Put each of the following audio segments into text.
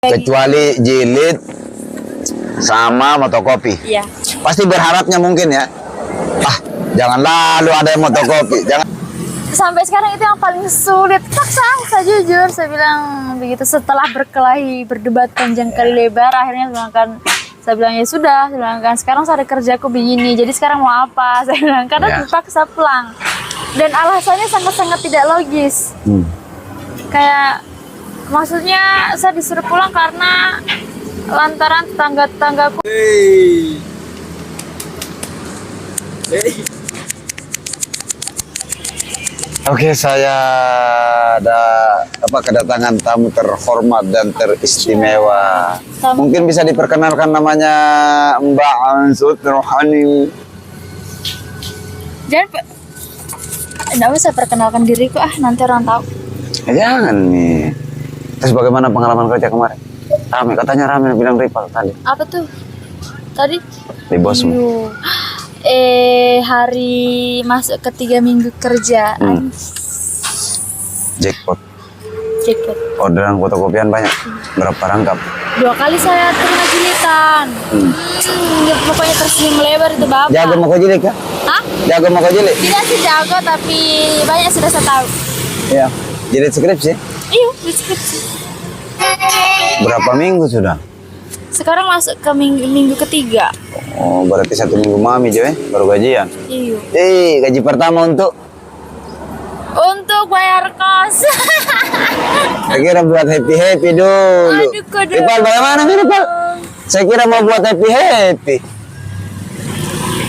Kecuali jilid sama motokopi. Iya. Pasti berharapnya mungkin ya. Ah, jangan lalu ada yang motokopi. Jangan. Sampai sekarang itu yang paling sulit. Saya jujur, saya bilang begitu. Setelah berkelahi, berdebat panjang kali lebar, akhirnya saya bilang ya sudah. Saya bilang kan sekarang saya ada kerjaku begini. Jadi sekarang mau apa? Saya bilang karena dipaksa pulang. Dan alasannya sangat-sangat tidak logis. Kayak maksudnya saya disuruh pulang karena lantaran tetangga-tetanggaku. Oke, saya ada kedatangan tamu terhormat dan teristimewa. Mungkin bisa diperkenalkan namanya Mbak Ansut Rohani. Jangan, enggak usah perkenalkan diriku nanti orang tahu. Jangan nih. Terus bagaimana pengalaman kerja kemarin? Rame, katanya rame bilang rival tadi. Apa tuh? Tadi? Di bosmu. Hari masuk ke 3 minggu kerja. Jackpot. Jackpot. Orderan fotokopian banyak. Berapa rangkap? 2 kali saya terima jilitan. Pokoknya tersenyum lebar itu bapak. Jago mau kau jilik ya? Hah? Jago mau kau jilik? Tidak sih jago, tapi banyak sudah saya tahu. Iya. Jilid skripsi? Iya, deskripsi. Berapa minggu sudah? Sekarang masuk ke minggu ketiga. Oh, berarti 1 minggu mami Jo, baru gajian. Iya. Gaji pertama untuk bayar kos. saya kira buat happy dulu. Aduh, kodok. Ripal bagaimana nih Ripal? Saya kira mau buat happy.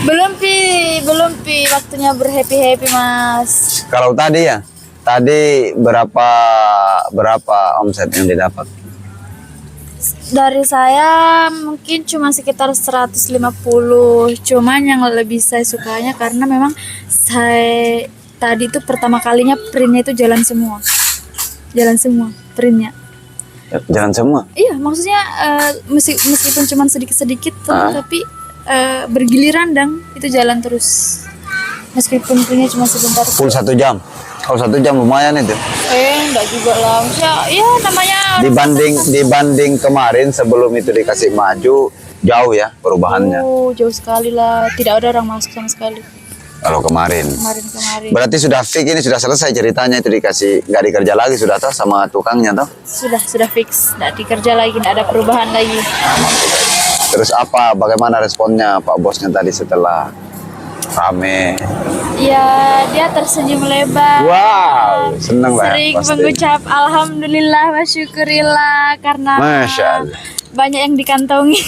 Belum pi waktunya berhappy Mas. Kalau tadi ya, berapa omset yang didapat? Dari saya mungkin cuma sekitar 150. Cuman yang lebih saya sukanya karena memang saya tadi itu pertama kalinya printnya itu jalan semua printnya. Jalan semua? Iya, maksudnya meskipun cuma sedikit-sedikit tapi bergiliran dan itu jalan terus. Meskipun printnya cuma sebentar. Full 1 jam? Kalau 1 jam lumayan itu. Enggak juga lah. Maksudnya, ya namanya Dibanding kemarin sebelum itu dikasih maju, jauh ya perubahannya. Oh, jauh sekali lah. Tidak ada orang masuk sama sekali. Kalau kemarin. Berarti sudah fix ini, sudah selesai ceritanya itu dikasih, nggak dikerja lagi sudah toh sama tukangnya toh? Sudah fix, nggak dikerja lagi, nggak ada perubahan lagi. Terus bagaimana responnya Pak Bosnya tadi setelah rame? Ya, dia tersenyum lebar. Wow, senang lah. Sering mengucap alhamdulillah wa syukurillah karena Masya Allah. Banyak yang dikantongi.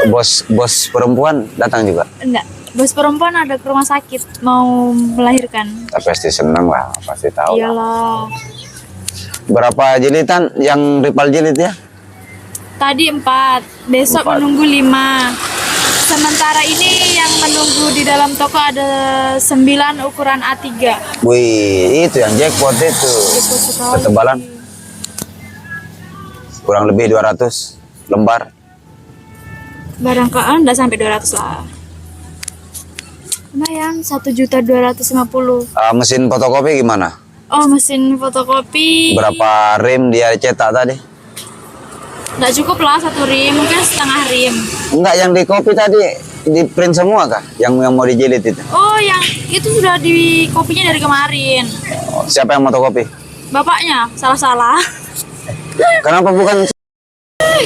Bos perempuan datang juga? Enggak, bos perempuan ada ke rumah sakit mau melahirkan. Pasti senang lah, pasti tahu. Iyalah. Berapa jilitan yang Ripal jilid ya? Tadi 4, besok 4. menunggu 5. Sementara ini yang menunggu di dalam toko ada 9 ukuran A3. Wih, itu yang jackpot itu. Ketebalan kurang lebih 200 lembar. Barangkali enggak sampai 200 lah. Lumayan 1.250.000. Mesin fotokopi gimana? Oh, mesin fotokopi. Berapa rim dia cetak tadi? Nggak cukup lah 1 rim, mungkin setengah rim. Enggak, yang di kopi tadi di print semua kah? Yang mau dijilid itu? Oh, yang itu sudah di kopinya dari kemarin. Oh, siapa yang fotokopi? Bapaknya, salah-salah. Kenapa bukan?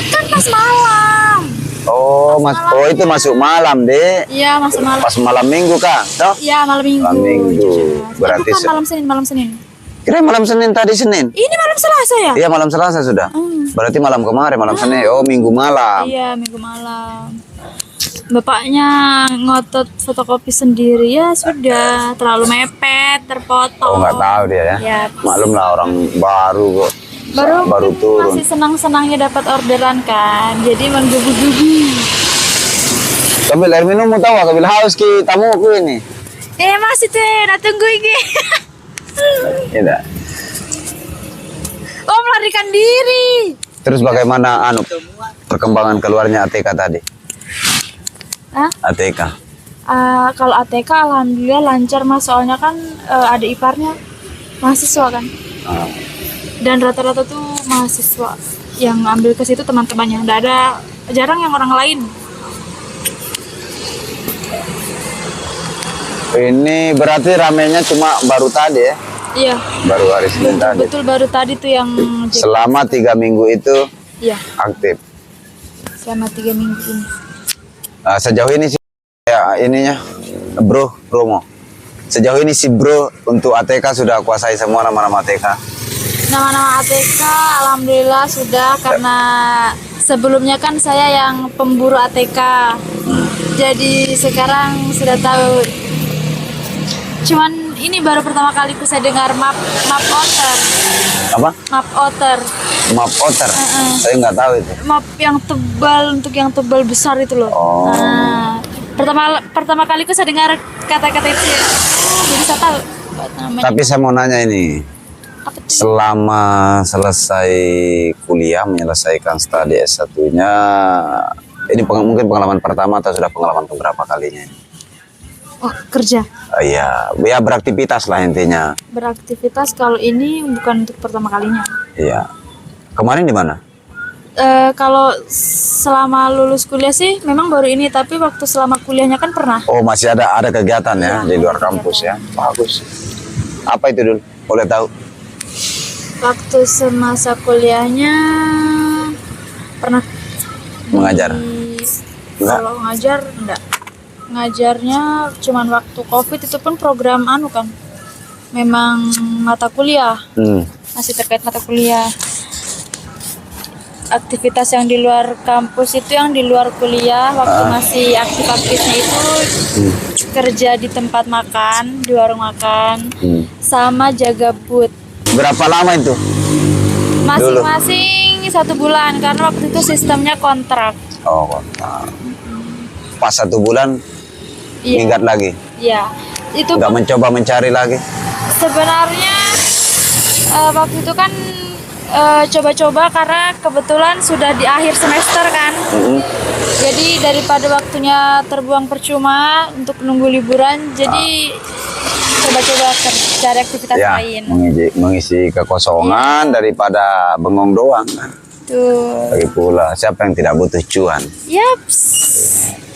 Kan pas malam. Oh, itu masuk malam deh. Iya, masuk malam. Pas malam minggu kah? Toh? Iya, malam minggu. Malam minggu. Berarti kan malam Senin. Kira malam Senin tadi Senin. Ini malam Selasa ya? Iya, malam Selasa sudah. Berarti malam kemarin, malam Senin. Oh, minggu malam. Iya, minggu malam. Bapaknya ngotot fotokopi sendiri, ya sudah terlalu mepet, terpotong. Oh, nggak tahu dia ya. Ya, maklum lah, orang baru kok. Baru turun. Masih senang-senangnya dapat orderan kan, jadi menggebu-gebu. Kambil air minum mau tahu, kambil haus ki tamuku ini. Masih teh, tunggu ini. Tidak. Oh, melarikan diri. Terus bagaimana perkembangan keluarnya ATK tadi? ATK. Kalau ATK alhamdulillah lancar Mas, soalnya kan ada iparnya mahasiswa kan. Dan rata-rata tuh mahasiswa yang ambil ke situ teman-temannya, nggak ada, jarang yang orang lain. Ini berarti ramenya cuma baru tadi ya? Iya. Baru hari Senin tadi. Betul, baru tadi tuh yang Selama 3 minggu itu iya, aktif. selama 3 minggu ini. Sejauh ini sih ya ininya bro promo. Sejauh ini si bro untuk ATK sudah kuasai semua nama-nama ATK. Nama-nama ATK alhamdulillah sudah, karena sebelumnya kan saya yang pemburu ATK. Jadi sekarang sudah tahu. Cuman ini baru pertama kali saya dengar map otter. Apa? Map otter. Map otter. Saya nggak tahu itu. Map yang tebal, untuk yang tebal besar itu loh. Oh. Nah, pertama kali saya dengar kata-kata itu. Jadi saya tahu namanya. Tapi saya mau nanya ini. Apa tuh? Selama selesai kuliah, menyelesaikan studi S1-nya, ini mungkin pengalaman pertama atau sudah pengalaman keberapa kalinya? Oh, kerja. Iya, ya beraktivitas lah intinya. Beraktivitas kalau ini bukan untuk pertama kalinya. Iya. Kemarin di mana? Kalau selama lulus kuliah sih memang baru ini, tapi waktu selama kuliahnya kan pernah. Oh, masih ada kegiatan ya Iya, di luar kampus ya. Bagus. Apa itu dulu? Boleh tahu? Waktu semasa kuliahnya pernah Mengajar? Enggak. Kalau ngajar enggak. Ngajarnya cuman waktu Covid, itu pun program kan. Memang mata kuliah. Masih terkait mata kuliah. Aktivitas yang di luar kampus itu, yang di luar kuliah waktu masih aktif-aktifnya itu kerja di tempat makan, di warung makan, sama jaga booth. Berapa lama itu? Masing-masing 1 bulan, karena waktu itu sistemnya kontrak. Oh, kontrak. Pas 1 bulan Iya. minggat lagi. Iya. Itu Nggak mencoba mencari lagi? sebenarnya waktu itu kan coba-coba, karena kebetulan sudah di akhir semester kan. Jadi daripada waktunya terbuang percuma untuk nunggu liburan, jadi coba-coba cari aktivitas Ya, lain. mengisi kekosongan daripada bengong doang. Tuh. Lagi pula, siapa yang tidak butuh cuan? Yaps.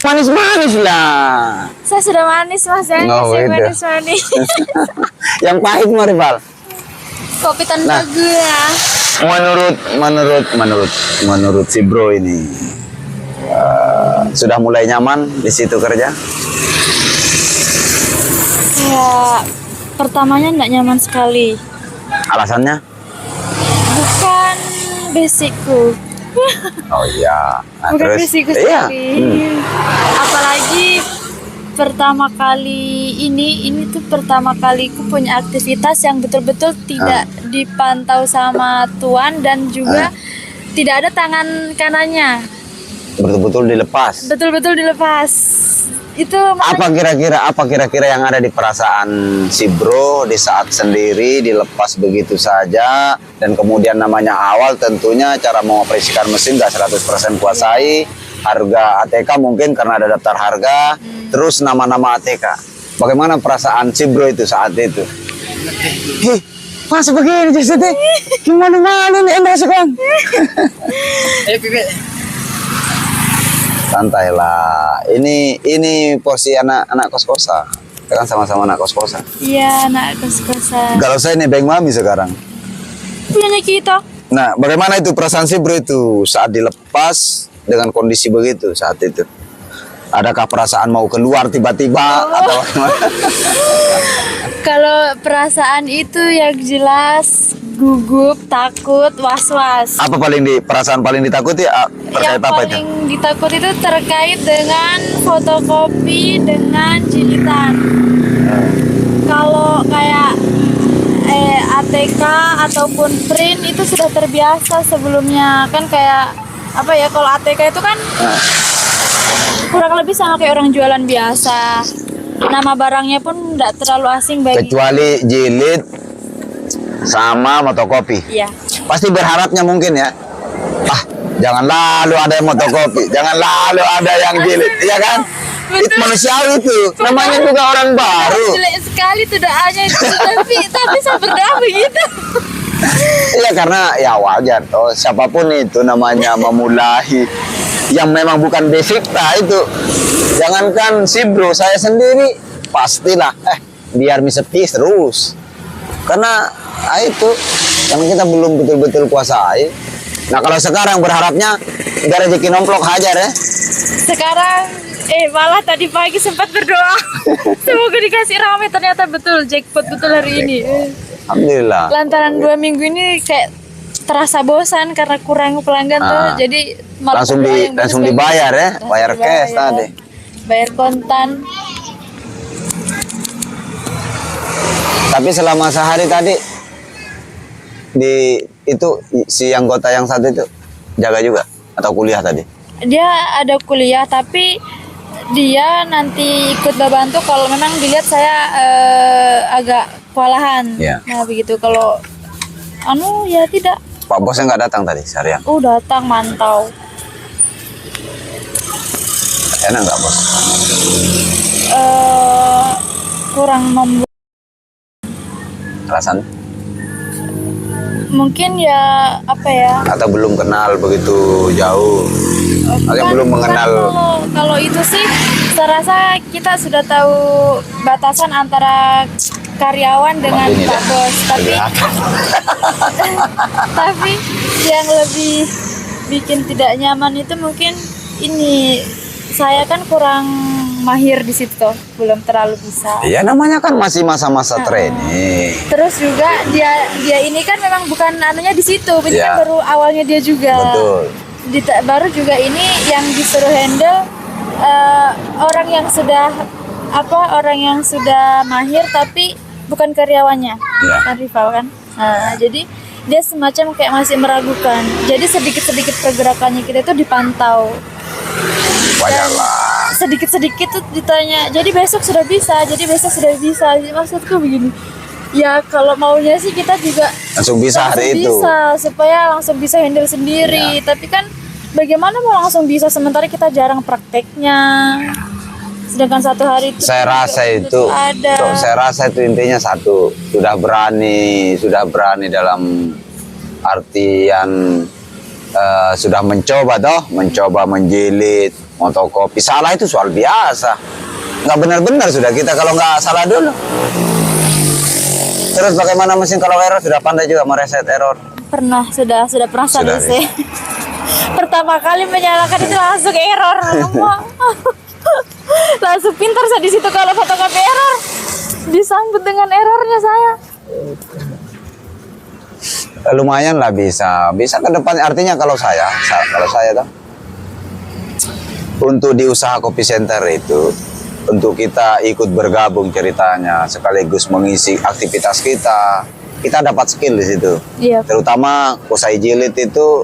Manis-manis lah. Saya sudah manis, Mas, ya. Oh, Saya beda. manis-manis. Yang pahit mah rival. Kopi tanpa gula. Menurut si bro ini sudah mulai nyaman di situ kerja? Ya, pertamanya enggak nyaman sekali. Alasannya? Bukan basicku. Oh iya. Nah, Bukan terus? basicku Iya. sekali. Apalagi pertama kali ini tuh pertama kaliku punya aktivitas yang betul-betul tidak dipantau sama tuan, dan juga tidak ada tangan kanannya. Betul-betul dilepas. Betul-betul dilepas. Itu Apa kira-kira yang ada di perasaan si bro di saat sendiri dilepas begitu saja, dan kemudian namanya awal tentunya cara mengoperasikan mesin gak 100% kuasai, harga ATK mungkin karena ada daftar harga, terus nama-nama ATK. Bagaimana perasaan si bro itu saat itu? Hih, masa begini jadi gimana nih Anda sekarang? Santai lah. Ini porsi anak kos-kosan. Kita kan sama-sama anak kos-kosan. iya, anak kos-kosan. Kalau saya nih Bang Mami sekarang. Punyanya kita. Nah, bagaimana itu perasaan si bro itu saat dilepas dengan kondisi begitu saat itu? Adakah perasaan mau keluar tiba-tiba atau bagaimana? Kalau perasaan itu yang jelas gugup, takut, was-was. Apa perasaan paling ditakuti terkait Yang apa itu? paling ditakut itu terkait dengan fotokopi dengan jilitan. Kalau kayak ATK ataupun print itu sudah terbiasa sebelumnya, kan kayak apa ya, kalau ATK itu kan kurang lebih sama kayak orang jualan biasa. Nama barangnya pun tidak terlalu asing bagi. Kecuali jilid sama fotokopi. Iya. Pasti berharapnya mungkin ya, jangan lalu ada yang fotokopi, jangan lalu ada yang jilid, iya kan? Itu manusiawi itu, namanya juga orang baru. Jelek sekali tuh doanya itu, tapi saya berdoa begitu. Iya karena ya wajar toh, siapapun itu namanya memulai yang memang bukan basic nah itu. Jangankan si bro, saya sendiri pastilah biar misepis terus. Karena itu yang kita belum betul-betul kuasai. Nah kalau sekarang berharapnya gak rezeki nomplok hajar ya. Sekarang malah tadi pagi sempat berdoa semoga dikasih rame, ternyata betul jackpot betul hari ini. Alhamdulillah. Lantaran 2 minggu ini kayak terasa bosan karena kurang pelanggan tuh, jadi malah langsung dibayar ya, bayar cash tadi. Bayar kontan. Tapi selama sehari tadi di itu si anggota yang satu itu jaga juga atau kuliah tadi? Dia ada kuliah tapi dia nanti ikut bantu kalau memang dilihat saya agak kewalahan. Ya. Nah begitu, kalau ya tidak. Pak bosnya nggak datang tadi seharian? Datang mantau. Enak nggak bos? Kurang membuat. Alasan? Mungkin ya apa ya? Atau belum kenal begitu jauh? Atau belum mengenal? Kalau itu sih, saya rasa kita sudah tahu batasan antara karyawan dengan Ini Pak dah. Bos. Tapi yang lebih bikin tidak nyaman itu mungkin ini, saya kan kurang mahir di situ, belum terlalu bisa. Iya namanya kan masih masa-masa training. Terus juga dia ini kan memang bukan anunya di situ, ini Ya. kan baru awalnya dia juga. Betul. Baru juga ini yang disuruh handle orang yang sudah mahir tapi bukan karyawannya, Ya. kan rival kan. Nah, jadi dia semacam kayak masih meragukan. Jadi sedikit-sedikit pergerakannya kita itu dipantau. Wajar lah. Sedikit-sedikit tuh ditanya, jadi besok sudah bisa. Maksudku begini, ya kalau maunya sih kita juga Langsung bisa hari itu. bisa, supaya langsung bisa handle sendiri. Tapi kan bagaimana mau langsung bisa sementara kita jarang prakteknya. Sedangkan satu hari itu Saya rasa itu, ada. saya rasa itu intinya satu, sudah berani dalam artian sudah mencoba menjilid motokopi. Salah itu soal biasa, nggak benar-benar sudah kita kalau nggak salah dulu. Terus bagaimana mesin kalau error, sudah pandai juga mereset error? Sudah pernah Sudah, selesai. Pertama kali menyalakan itu langsung error. Langsung pintar saya di situ kalau fotokopi error. Disambut dengan errornya saya. Lumayan lah bisa ke depan. Artinya kalau saya tuh untuk di usaha kopi center itu, untuk kita ikut bergabung ceritanya sekaligus mengisi aktivitas kita dapat skill di situ. Iya. Terutama usai jilid itu,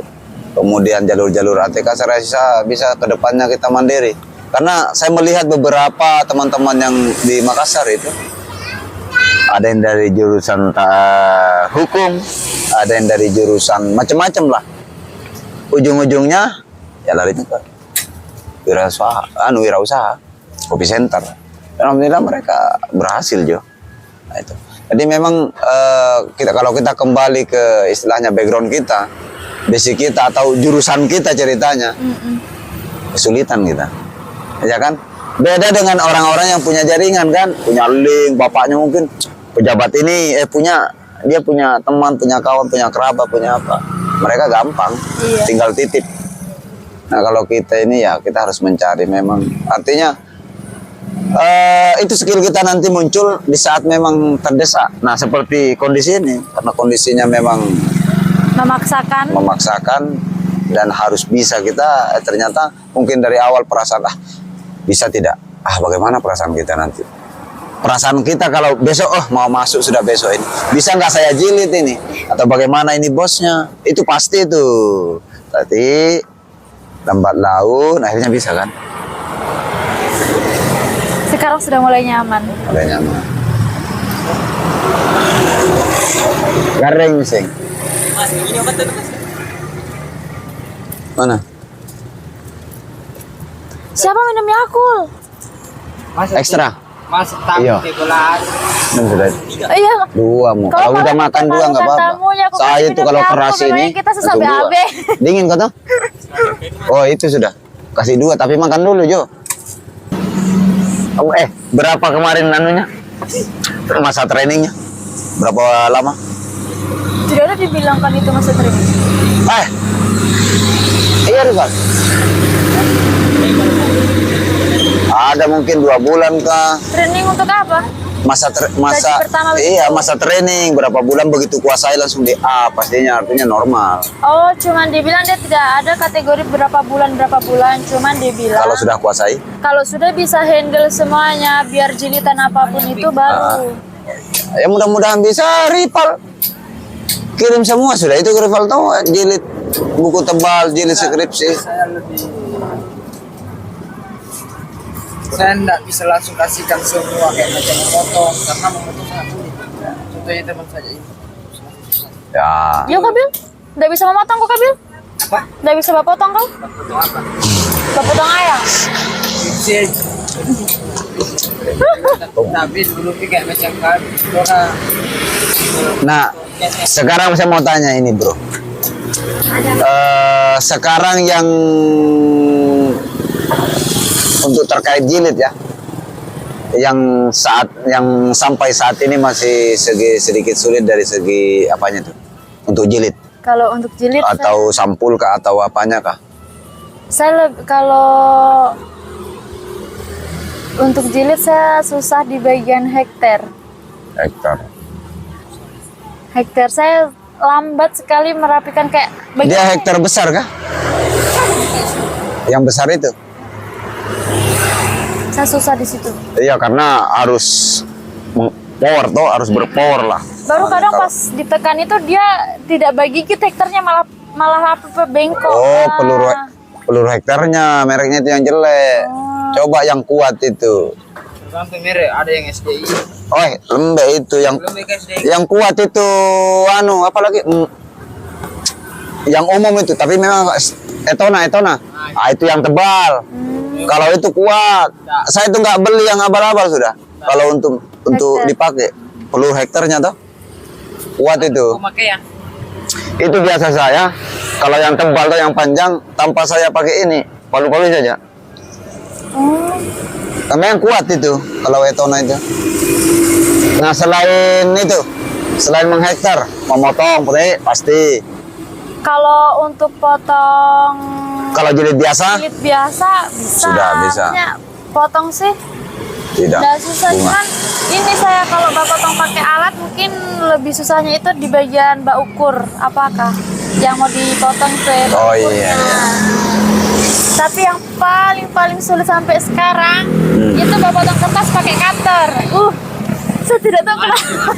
kemudian jalur-jalur ATK saya rasa bisa ke depannya kita mandiri. Karena saya melihat beberapa teman-teman yang di Makassar itu, ada yang dari jurusan hukum, ada yang dari jurusan macam-macam lah. Ujung-ujungnya ya lari ke wirausaha, kopi center. Alhamdulillah mereka berhasil Jo. Nah, itu. Jadi memang kalau kita kembali ke istilahnya background kita, basic kita atau jurusan kita ceritanya, kesulitan kita. Ya kan? Beda dengan orang-orang yang punya jaringan kan, punya link, bapaknya mungkin pejabat ini, dia punya teman, punya kawan, punya kerabat, punya apa. Mereka gampang, Iya. tinggal titip. Nah kalau kita ini ya kita harus mencari memang, artinya itu skill kita nanti muncul di saat memang terdesak. Nah seperti kondisi ini, karena kondisinya memang memaksakan dan harus bisa kita, ternyata mungkin dari awal perasaan bisa tidak, bagaimana perasaan kita nanti, perasaan kita kalau besok mau masuk sudah besok ini bisa nggak saya jilid ini, atau bagaimana ini bosnya, itu pasti itu berarti lambat laun akhirnya bisa kan. Sekarang sudah mulai nyaman. Mulai nyaman. Garing sing. Mas, ini obat tuh, Mas. Mana? Siapa minum Yakult? Mas, Ekstra. Mas, tamu Iya. di gelas. Sudah Iya. 2 mau. Kalau udah makan 2 nggak apa-apa. Tamunya punya aku Saya kasih itu minum kalau aku, keras memangnya ini kita sesama untuk dua. AB. Dingin kok tuh? Oh itu sudah. Kasih 2 tapi makan dulu Jo. Oh, berapa kemarin anunya? Masa trainingnya? Berapa lama? Tidak ada dibilangkan itu masa training. Iya Rizal. Ada mungkin 2 bulan kah? Training untuk apa? Masa pertama iya begitu. masa training berapa bulan begitu kuasai langsung di A pastinya artinya normal. Oh, cuman dibilang dia tidak ada kategori berapa bulan, cuman dibilang Kalau sudah kuasai, kalau sudah bisa handle semuanya, biar jilitan apapun itu baru. ya mudah-mudahan bisa rival. Kirim semua sudah itu ke rival tahu jilid buku tebal, jilid skripsi. Saya enggak bisa langsung kasihkan semua kayak macam memotong karena memotong sangat sulit. Contohnya teman saja ini. Ya. Yo Kabil, tidak bisa memotong kok Kabil? Apa? Tidak bisa bapak potong kau? Potong apa? Bapak potong ayam. Kecil. Tapi dulu kayak macam kan, orang Nah, sekarang saya mau tanya ini, Bro. Sekarang yang untuk terkait jilid ya, yang sampai saat ini masih sedikit sulit dari segi apanya tuh untuk jilid Kalau untuk jilid atau sampul kah atau apanya kah? kalau untuk jilid saya susah di bagian hektar. Hektar saya lambat sekali merapikan kayak Dia hektar besar kah? Yang besar itu? saya susah di situ. Iya karena harus power toh, harus berpower lah. Baru kadang pas ditekan itu dia tidak bagi kita hektarnya malah apa bengkok. Oh, Nah, peluru hektarnya, mereknya itu yang jelek. Coba yang kuat itu. tergantung merek, ada yang SDI, Oh, lembek itu yang belum mereka SDI. yang kuat itu apalagi yang umum itu, tapi memang etona. Ah, itu yang tebal. Kalau itu kuat. Saya itu nggak beli yang abal-abal sudah. Kalau untuk Hektar. dipakai peluru hektarnya toh kuat itu. Pemakaian. Itu biasa saya. Kalau yang tebal atau yang panjang, tanpa saya pakai ini, palu-palu saja. Karena yang kuat itu, kalau etona itu. Nah selain menghektar, memotong, pasti. Kalau untuk potong Kalau jilid biasa, jilid biasa bisa. Sudah bisa. Maksudnya potong sih tidak. tidak susah, Bunga. cuman ini saya kalau potong pakai alat mungkin lebih susahnya itu di bagian bak ukur apakah yang mau dipotong ke bak Oh, ukurnya. iya. Tapi yang paling sulit sampai sekarang itu bak potong kertas pakai cutter. Saya tidak tahu kenapa.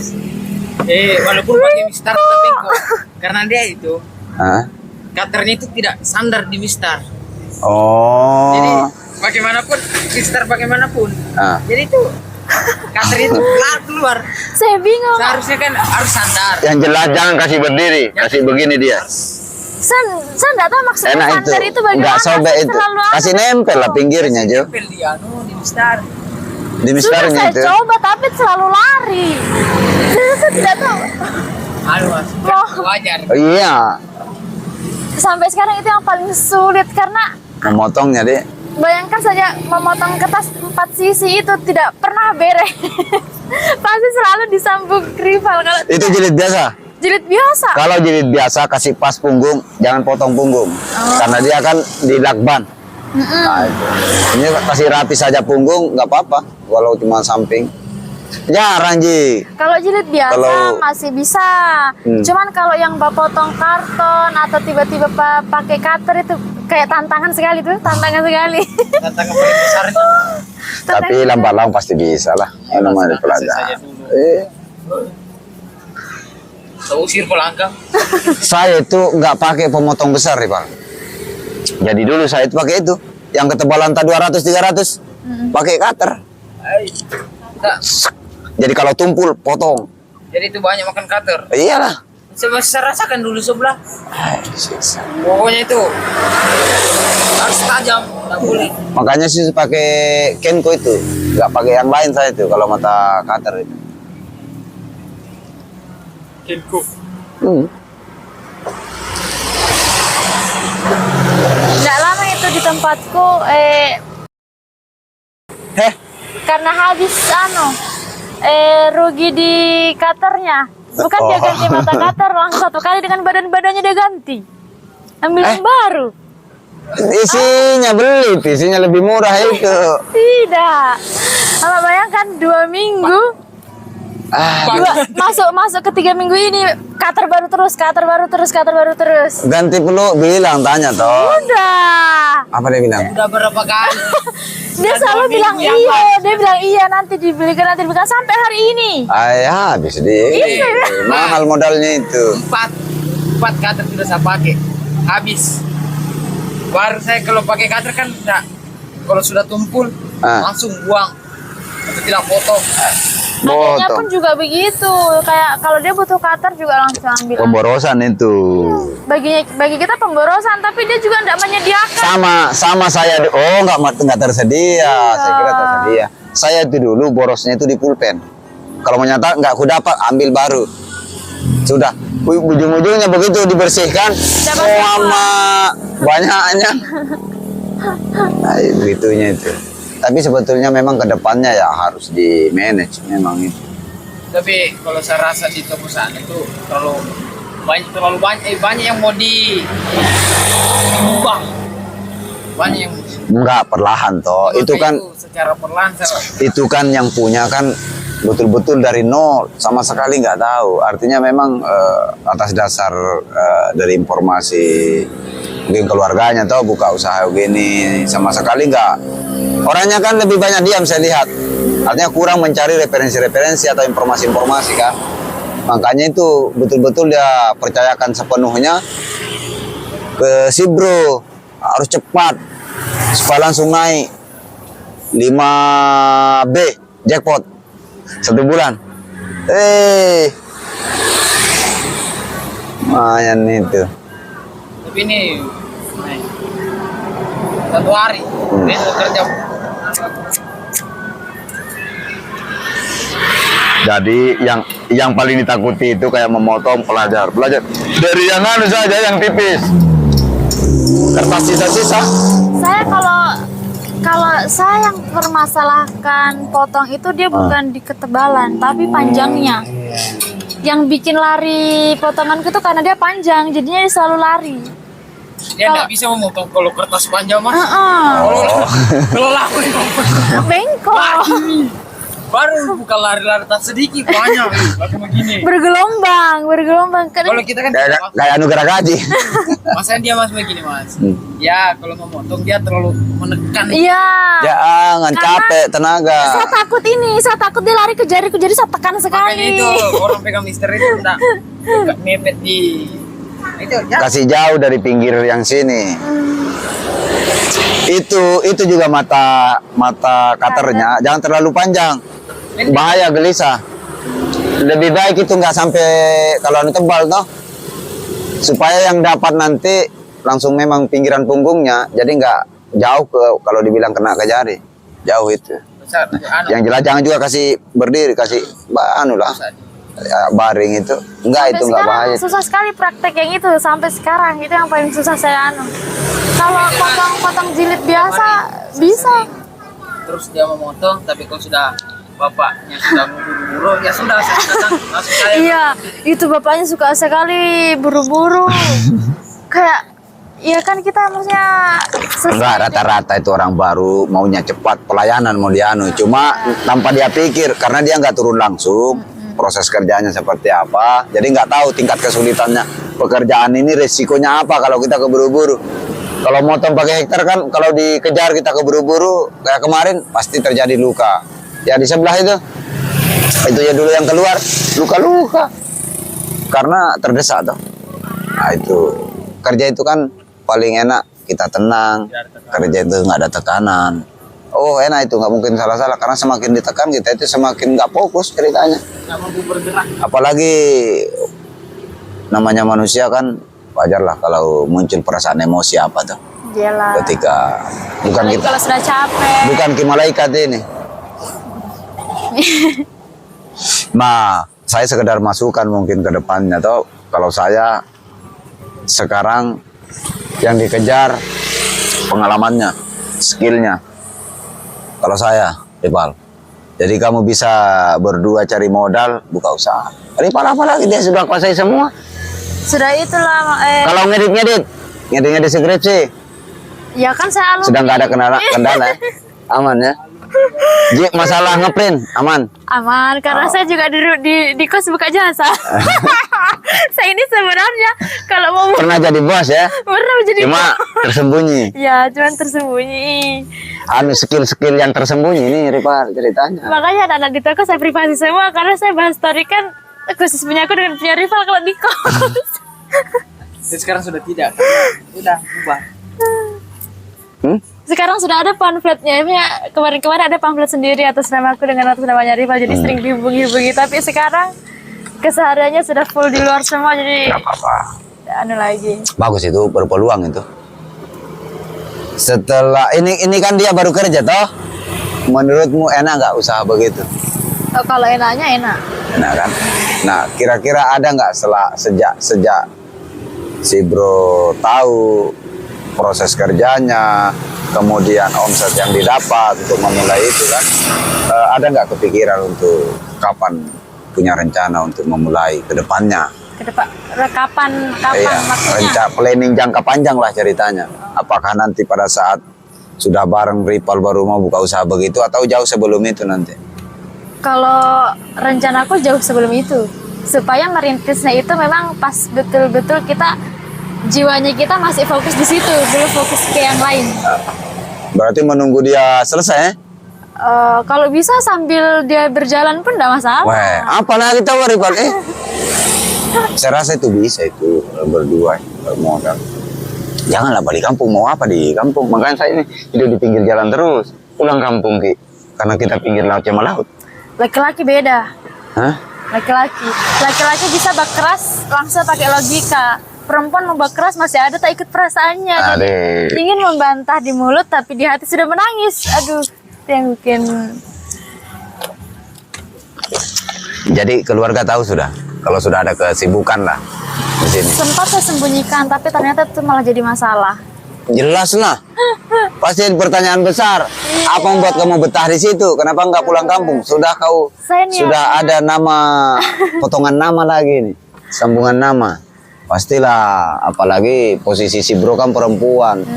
Walaupun pakai mistar tapi kok karena dia itu Hah? cutternya itu tidak standar di mistar. Jadi Oh. bagaimanapun mistar bagaimanapun. Ah. Jadi itu cutter itu keluar. Saya bingung. Seharusnya kan harus standar. Yang jelas jangan kasih berdiri, kasih begini dia. Saya nggak tahu maksudnya Enak itu. cutter itu bagaimana. Enggak sobek Saya itu. selalu apa Kasih nempel lah pinggirnya, Jo. Tempel di di mistar. Di Sudah mistarnya saya itu. coba tapi selalu lari. Saya tidak tahu. Halo mas, Oh. wajar. Oh, iya. Sampai sekarang itu yang paling sulit karena Memotongnya, Dek. bayangkan saja memotong kertas 4 sisi itu tidak pernah beres. Pasti selalu disambung rival kalau Itu jilid biasa. jilid biasa. Kalau jilid biasa kasih pas punggung, jangan potong punggung. Karena dia kan di lakban. Nah, itu. Ini kasih rapi saja punggung, nggak apa-apa. Walau cuma samping. Jarang, Ji. Kalau jilid biasa Kalau- masih bisa. Hmm. Cuman kalau yang potong karton atau tiba-tiba pakai cutter itu kayak tantangan sekali tuh, tantangan sekali. Tantangan paling besarnya. Tapi lambat laun pasti bisa lah. Yang namanya pelajaran. Saya usir pelanggang. Saya itu nggak pakai pemotong besar, Pak. Jadi dulu saya itu pakai itu. Yang ketebalan 200-300. Pakai cutter. Enggak. Jadi kalau tumpul, potong. Jadi itu banyak makan cutter. Iyalah. Saya rasakan dulu sebelah. Siksa. Pokoknya itu harus tajam, nggak boleh. Makanya sih pakai Kenko itu, nggak pakai yang lain saya itu kalau mata cutter itu. Kenko. Hmm. tempatku Heh, karena habis rugi di cutter-nya. Bukan dia Oh. ganti mata cutter langsung satu kali dengan badan-badannya dia ganti. Ambil yang baru. isinya beli, isinya lebih murah itu. Tidak. Kalau bayangkan 2 minggu, Ah, masuk ke 3 minggu ini cutter baru terus, cutter baru terus, cutter baru terus. ganti peluk bilang, tanya toh. Udah. Apa dia bilang? Udah berapa kali? Dia selalu bilang iya, dia bilang iya nanti dibelikan sampai hari ini. Ayah, habis di mahal modalnya itu. 4 cutter sudah saya pakai, habis. Baru saya kalau pakai cutter kan enggak, kalau sudah tumpul langsung buang atau tidak potong. Adanya pun juga begitu, kayak kalau dia butuh cutter juga langsung ambil. Pemborosan itu. Bagi kita pemborosan, tapi dia juga tidak menyediakan. Sama saya. Oh, nggak tersedia. Saya kira tersedia. Saya itu dulu borosnya itu di pulpen. Kalau menyata nggak aku dapat, ambil baru. Sudah. Ujung-ujungnya begitu dibersihkan, sama banyaknya. Nah, begitunya itu. Tapi sebetulnya memang kedepannya ya harus di manage memang itu. Tapi kalau saya rasa di toko sana itu terlalu banyak yang mau diubah. Banyak yang Enggak, perlahan toh. Itu kan secara perlahan itu kan yang punya kan betul-betul dari nol, sama sekali nggak tahu. Artinya memang atas dasar dari informasi mungkin keluarganya toh buka usaha begini, sama sekali nggak. Orangnya kan lebih banyak diam saya lihat. Artinya kurang mencari referensi-referensi atau informasi-informasi kan. Makanya itu betul-betul dia percayakan sepenuhnya ke si bro. Harus cepat supaya langsung naik 5B jackpot 1 bulan. Lumayan itu. tapi ini 1 hari dia kerja. Jadi yang paling ditakuti itu kayak memotong belajar dari yang anu saja yang tipis, kertas sisa-sisa. Saya kalau saya yang permasalahkan potong itu dia bukan di ketebalan tapi panjangnya. Yang bikin lari potonganku itu karena dia panjang, jadinya dia selalu lari. Dia nggak bisa memotong kalau kertas panjang mas. Kalau laku Bengkok. baru bukan lari-lari tak sedikit banyak lagi begini. Bergelombang. Kalau kita kan Kayak anu gerak gaji. masanya dia mas begini mas. Ya kalau memotong dia terlalu menekan. Iya. Jangan capek tenaga. Saya takut dia lari ke jari saya tekan Makanya sekali. itu orang pegang mister itu enggak mepet di itu ya. Kasih jauh dari pinggir yang sini. Itu juga mata cutternya jangan terlalu panjang. Bahaya gelisah. Lebih baik itu nggak sampai kalau anu tebal toh. Supaya yang dapat nanti langsung memang pinggiran punggungnya, jadi nggak jauh ke kalau dibilang kena ke jari. Jauh itu. Yang jelas jangan juga kasih berdiri, kasih anu lah. Ya, baring itu enggak, itu enggak bahaya. Susah sekali praktek yang itu sampai sekarang, itu yang paling susah saya anu. Kalau potong jilid biasa bisa. Terus dia memotong, tapi kalau sudah bapaknya sudah buru-buru, ya sudah saya datang langsung saya. Iya, itu bapaknya suka sekali buru-buru. Kayak ya kan kita maksudnya Enggak, rata-rata itu orang baru maunya cepat, pelayanan mau dianu. Cuma tanpa dia pikir, karena dia nggak turun langsung proses kerjanya seperti apa, jadi nggak tahu tingkat kesulitannya pekerjaan ini, resikonya apa kalau kita keburu-buru. Kalau motong pakai hektar kan, kalau dikejar kita keburu-buru kayak kemarin pasti terjadi luka. Ya di sebelah itu ya dulu yang keluar luka-luka karena terdesak tuh. Nah itu kerja itu kan paling enak kita tenang, kerja itu nggak ada tekanan. Oh enak itu, nggak mungkin salah-salah, karena semakin ditekan kita itu semakin nggak fokus ceritanya. Nggak mampu bergerak. Apalagi namanya manusia kan, wajar lah kalau muncul perasaan emosi apa tuh. Iyalah. Ketika bukan kita, Kalau sudah capek. bukan ki malaikat ini. Nah, saya sekedar masukan mungkin ke depannya toh, kalau saya sekarang yang dikejar pengalamannya, skillnya. Kalau saya, Ripal. Jadi kamu bisa berdua cari modal, buka usaha. Ripal apalagi dia sudah kuasai semua. Sudah itulah Kalau ngedit skripsi, ya kan saya alumni. sudah nggak ada kendala, ya? Aman ya. Masalah ngeprint aman. Aman, karena saya juga di kos buka jasa. Saya ini sebenarnya kalau mau Pernah jadi bos ya? pernah menjadi Cuma tersembunyi. ya cuman tersembunyi. Skill yang tersembunyi ini Ripal ceritanya. Makanya anak-anak di toko saya privasi semua karena saya bahas story kan khusus punya aku dengan punya rival kalau di kos. Dan sekarang sudah tidak. Udah ubah. Sekarang sudah ada pamfletnya. Ya, kemarin-kemarin ada pamflet sendiri atas nama aku dengan atas namanya rival, jadi sering dihubungi-hubungi. Tapi sekarang kesehariannya sudah full di luar semua, jadi Gak apa-apa. anu lagi. Bagus itu, berpeluang itu. Setelah ini kan dia baru kerja toh. Menurutmu enak nggak usaha begitu? Oh, kalau enaknya enak. Enak kan? Nah, kira-kira ada nggak sejak si bro tahu proses kerjanya, kemudian omset yang didapat untuk memulai itu kan, ada nggak kepikiran untuk kapan punya rencana untuk memulai ke depannya? Ke depan kapan Iya, maksudnya? planning jangka panjang lah ceritanya. Apakah nanti pada saat sudah bareng Ripal baru mau buka usaha begitu atau jauh sebelum itu nanti? Kalau rencanaku jauh sebelum itu, supaya merintisnya itu memang pas betul-betul kita jiwanya kita masih fokus di situ, belum fokus ke yang lain. Berarti menunggu dia selesai ya? Kalau bisa sambil dia berjalan pun tidak masalah. Wah, apalagi tahu Ripal saya rasa itu bisa itu berdua bermodal. Janganlah balik kampung, mau apa di kampung? Makanya saya ini hidup di pinggir jalan terus. Pulang kampung Ki, karena kita pinggir laut sama laut. Laki-laki beda. Hah? Laki-laki bisa berkeras langsung pakai logika. Perempuan mau berkeras masih ada tak ikut perasaannya. Jadi Adik. ingin membantah di mulut tapi di hati sudah menangis. Aduh, itu yang bikin. Jadi keluarga tahu sudah, kalau sudah ada kesibukan lah di sini. Sempat saya sembunyikan tapi ternyata itu malah jadi masalah. Jelas lah. Pasti pertanyaan besar. Apa membuat kamu betah di situ? Kenapa nggak pulang kampung? Sudah Saya niat- sudah ada nama, potongan nama lagi nih, sambungan nama. Pastilah, apalagi posisi si bro kan perempuan.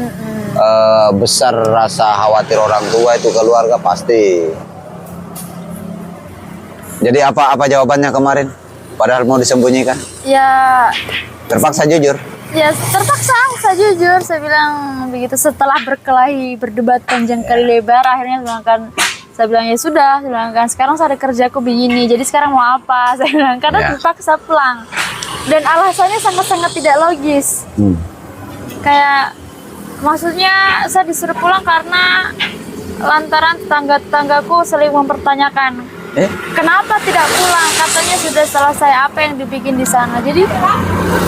Besar rasa khawatir orang tua itu keluarga pasti. Jadi apa jawabannya kemarin? Padahal mau disembunyikan. Ya, Terpaksa jujur. ya terpaksa saya jujur. Saya bilang begitu setelah berkelahi, berdebat panjang kali lebar, akhirnya saya bilang ya sudah. Saya bilang kan sekarang saya ada kerjaku begini, jadi sekarang mau apa? Saya bilang karena Ya. terpaksa pulang. Dan alasannya sangat-sangat tidak logis. Kayak maksudnya saya disuruh pulang karena lantaran tetangga-tetanggaku saling mempertanyakan kenapa tidak pulang, katanya sudah selesai apa yang dibikin di sana. Jadi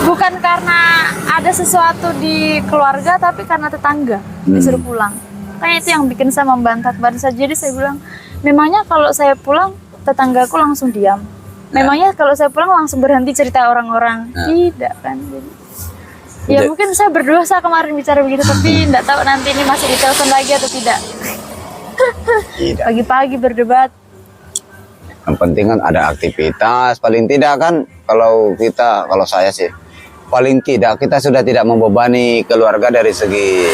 bukan karena ada sesuatu di keluarga tapi karena tetangga disuruh pulang. Kayak itu yang bikin saya membantah kepada saya. Jadi saya bilang memangnya kalau saya pulang tetanggaku langsung diam, memangnya kalau saya pulang langsung berhenti cerita orang-orang. Tidak kan. Jadi ya mungkin saya berdosa kemarin bicara begitu, tapi tidak tahu nanti ini masih ditelepon lagi atau tidak. Tidak. Pagi-pagi berdebat. Yang penting kan ada aktivitas, paling tidak kan kalau saya sih, paling tidak kita sudah tidak membebani keluarga dari segi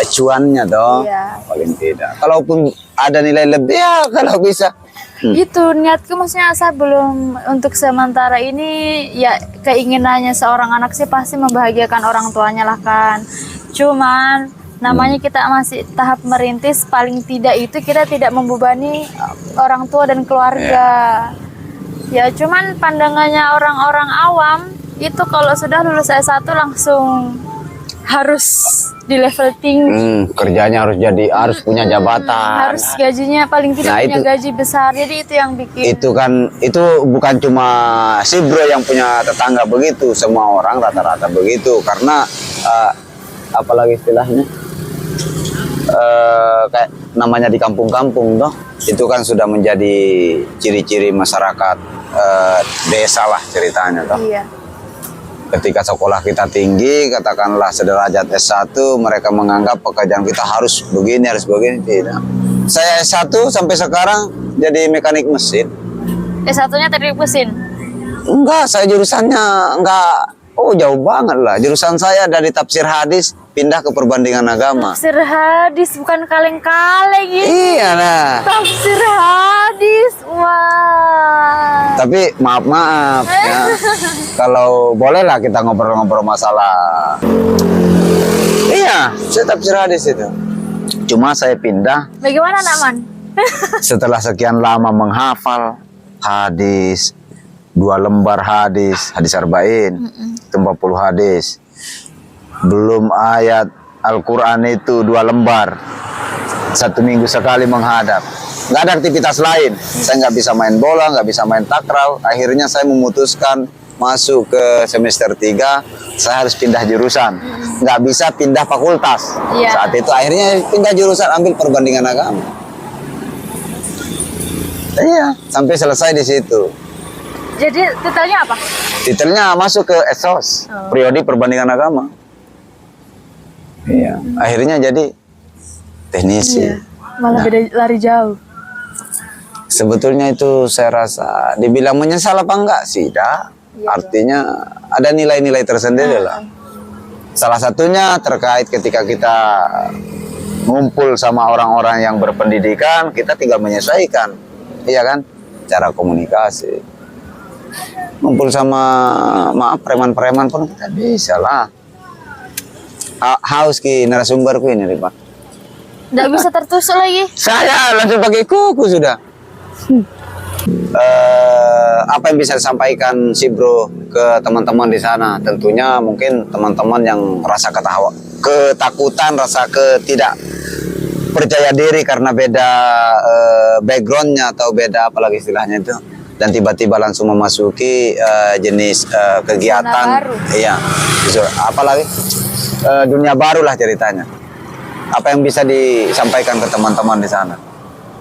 cuannya dong. Iya. Paling tidak. Kalaupun ada nilai lebih ya kalau bisa. Gitu niatku, maksudnya saya belum untuk sementara ini ya keinginannya seorang anak sih pasti membahagiakan orang tuanya lah kan. Cuman namanya kita masih tahap merintis, paling tidak itu kita tidak membebani orang tua dan keluarga. Ya cuman pandangannya orang-orang awam itu kalau sudah lulus S1 langsung harus di level tinggi. Kerjanya harus punya jabatan. Harus gajinya paling tidak Nah, punya itu- gaji besar. Jadi itu yang bikin. Itu bukan cuma si bro yang punya tetangga begitu, semua orang rata-rata begitu karena apalagi istilahnya kayak namanya di kampung-kampung toh, itu kan sudah menjadi ciri-ciri masyarakat desa lah ceritanya toh. Iya. Ketika sekolah kita tinggi, katakanlah sederajat S1, mereka menganggap pekerjaan kita harus begini, tidak. Saya S1 sampai sekarang jadi mekanik mesin. S1-nya teknik mesin. Enggak, saya jurusannya enggak. Oh, jauh banget lah. Jurusan saya dari tafsir hadis pindah ke perbandingan agama. Tafsir hadis, bukan kaleng-kaleng ya. Iya lah. Tafsir hadis, wah. Tapi maaf ya. Kalau boleh lah kita ngobrol-ngobrol masalah. Iya, saya tafsir hadis itu. Cuma saya pindah Bagaimana Nakman? setelah sekian lama menghafal hadis, 2 lembar hadis arba'in, 40 hadis. Belum ayat Al-Quran itu 2 lembar. 1 minggu sekali menghadap. Nggak ada aktivitas lain. Saya nggak bisa main bola, nggak bisa main takraw. Akhirnya saya memutuskan masuk ke semester 3, saya harus pindah jurusan. Nggak bisa pindah fakultas. Iya. Saat itu akhirnya pindah jurusan, ambil perbandingan agama. Iya, sampai selesai di situ. Jadi titelnya apa? Titelnya masuk ke ESOS, Priodi Perbandingan Agama. Iya, akhirnya jadi teknisi. Iya. Malah beda lari jauh. Sebetulnya itu saya rasa dibilang menyesal apa enggak sih, dah. Iya. Artinya ada nilai-nilai tersendiri lah. Salah satunya terkait ketika kita ngumpul sama orang-orang yang berpendidikan, kita tinggal menyesuaikan, iya kan? Cara komunikasi. Ngumpul sama, maaf, preman-preman pun kita bisa lah. Haus ki narasumberku ini, Pak. Nggak bisa tertusuk lagi. Saya langsung pakai kuku sudah. Apa yang bisa disampaikan si Bro ke teman-teman di sana? Tentunya mungkin teman-teman yang rasa ketakutan, rasa tidak percaya diri karena beda backgroundnya atau beda apalagi istilahnya itu, dan tiba-tiba langsung memasuki jenis kegiatan, baru. iya, apalagi dunia baru lah ceritanya. Apa yang bisa disampaikan ke teman-teman di sana?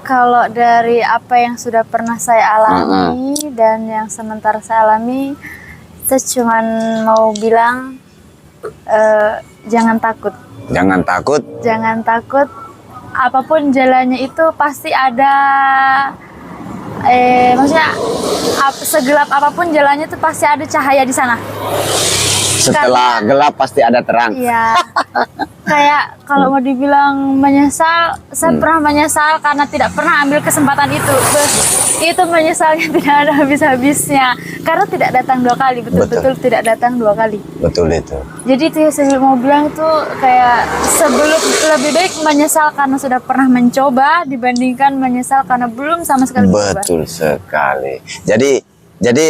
Kalau dari apa yang sudah pernah saya alami dan yang sementara saya alami, saya cuma mau bilang jangan takut. Jangan takut. Jangan takut. Apapun jalannya itu pasti ada. Maksudnya segelap apapun jalannya itu pasti ada cahaya di sana. Setelah gelap pasti ada terang. Iya. Kayak kalau mau dibilang menyesal, saya pernah menyesal karena tidak pernah ambil kesempatan itu. Itu menyesalnya tidak ada habis-habisnya. Karena tidak datang 2 kali, betul-betul tidak datang 2 kali. Betul itu. Jadi itu yang saya mau bilang tuh kayak sebelum lebih baik menyesal karena sudah pernah mencoba dibandingkan menyesal karena belum sama sekali mencoba. Betul sekali. Jadi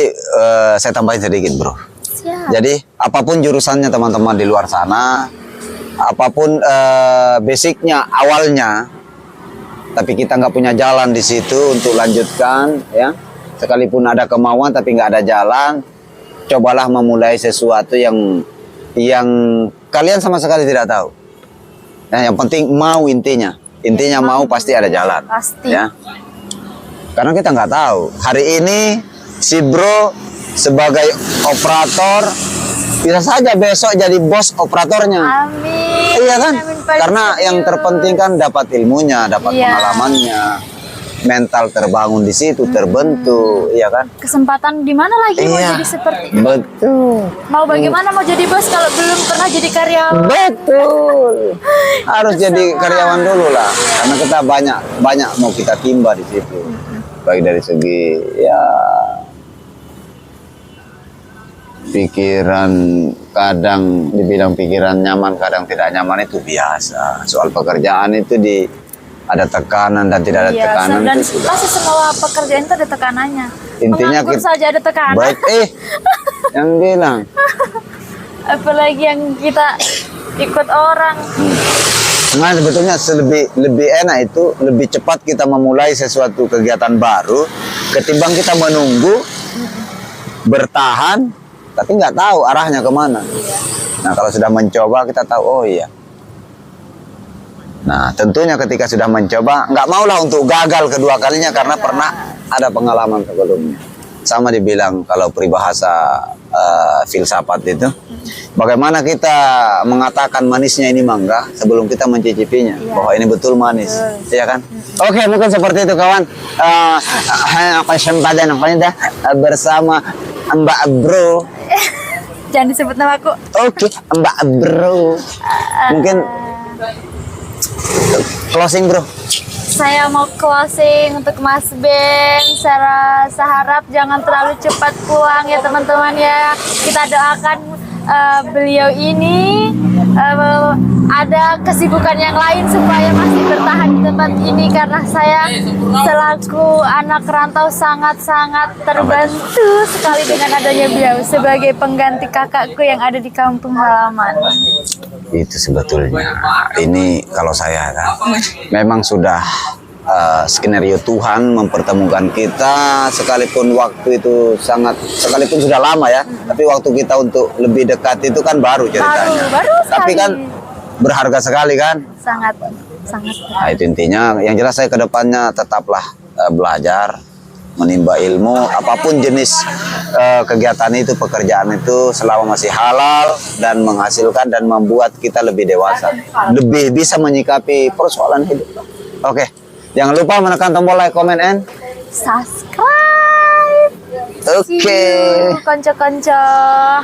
saya tambahin sedikit, Bro. Siap. Jadi apapun jurusannya teman-teman di luar sana, apapun basicnya awalnya, tapi kita nggak punya jalan di situ untuk lanjutkan, ya. Sekalipun ada kemauan tapi nggak ada jalan, cobalah memulai sesuatu yang kalian sama sekali tidak tahu. Nah, yang penting mau, intinya mau pasti ada jalan. Pasti. Ya. Karena kita nggak tahu hari ini si Bro sebagai operator bisa saja besok jadi bos operatornya. Amin. Iya kan? Amin, Pak. Karena yang terpenting kan dapat ilmunya, dapat pengalamannya, mental terbangun di situ, terbentuk, iya kan? Kesempatan di mana lagi mau jadi seperti itu? Betul. Mau bagaimana mau jadi bos kalau belum pernah jadi karyawan? Betul. Harus jadi karyawan dulu lah, karena kita banyak mau kita timba di situ. Baik dari segi pikiran, kadang dibilang pikiran nyaman, kadang tidak nyaman, itu biasa. Soal pekerjaan itu ada tekanan dan tidak ada tekanan. Dan itu pasti semua pekerjaan itu ada tekanannya. Intinya Menganggur saja ada tekanan. baik, yang bilang. Apalagi yang kita ikut orang. Nah, sebetulnya lebih enak itu, lebih cepat kita memulai sesuatu kegiatan baru ketimbang kita menunggu, bertahan, tapi nggak tahu arahnya kemana. Nah, kalau sudah mencoba kita tahu, oh iya. Nah, tentunya ketika sudah mencoba, nggak maulah untuk gagal kedua kalinya karena pernah ada pengalaman sebelumnya. Sama dibilang kalau peribahasa filsafat itu. Bagaimana kita mengatakan manisnya ini mangga sebelum kita mencicipinya, bahwa ini betul manis, ya kan? Oke, mungkin seperti itu kawan. Kesempatan bersama Mbak Bro. Jangan disebut nama aku. Oke, Mbak Bro. Mungkin closing bro. Saya mau closing untuk Mas Ben. Saya harap jangan terlalu cepat pulang ya teman-teman ya. Kita doakan beliau ini ada kesibukan yang lain supaya masih bertahan di tempat ini, karena saya selaku anak rantau sangat-sangat terbantu sekali dengan adanya beliau sebagai pengganti kakakku yang ada di kampung halaman. Itu sebetulnya ini kalau saya kan memang sudah skenario Tuhan mempertemukan kita, sekalipun waktu itu sekalipun sudah lama ya, tapi waktu kita untuk lebih dekat itu kan baru ceritanya. Baru tapi sekali. kan berharga sekali kan. Sangat. Nah, itu intinya. Yang jelas saya kedepannya tetaplah belajar, menimba ilmu, apapun jenis kegiatan itu, pekerjaan itu, selama masih halal dan menghasilkan dan membuat kita lebih dewasa, lebih bisa menyikapi persoalan hidup. Oke, jangan lupa menekan tombol like, comment, and Subscribe. Oke. See you, konco-konco.